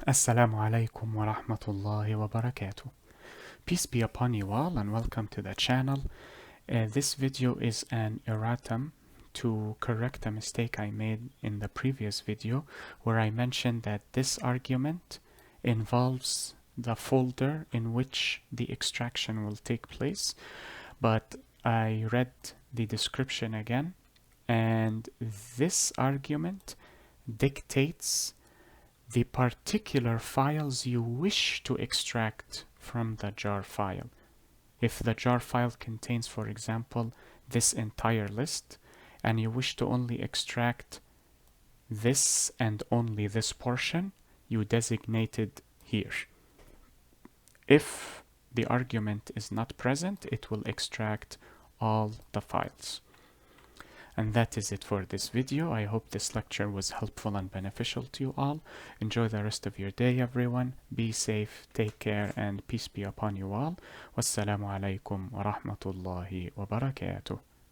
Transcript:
Assalamu alaikum wa rahmatullahi wa barakatuh. Peace be upon you all and welcome to the channel. This video is an erratum to correct a mistake I made in the previous video where I mentioned that this argument involves the folder in which the extraction will take place, but I read the description again and this argument dictates the particular files you wish to extract from the jar file. If the jar file contains, for example, this entire list, and you wish to only extract this and only this portion, you designate it here. If the argument is not present, it will extract all the files. And that is it for this video. I hope this lecture was helpful and beneficial to you all. Enjoy the rest of your day, everyone. Be safe, take care, and peace be upon you all. Wassalamu alaikum wa rahmatullahi wa barakatuh.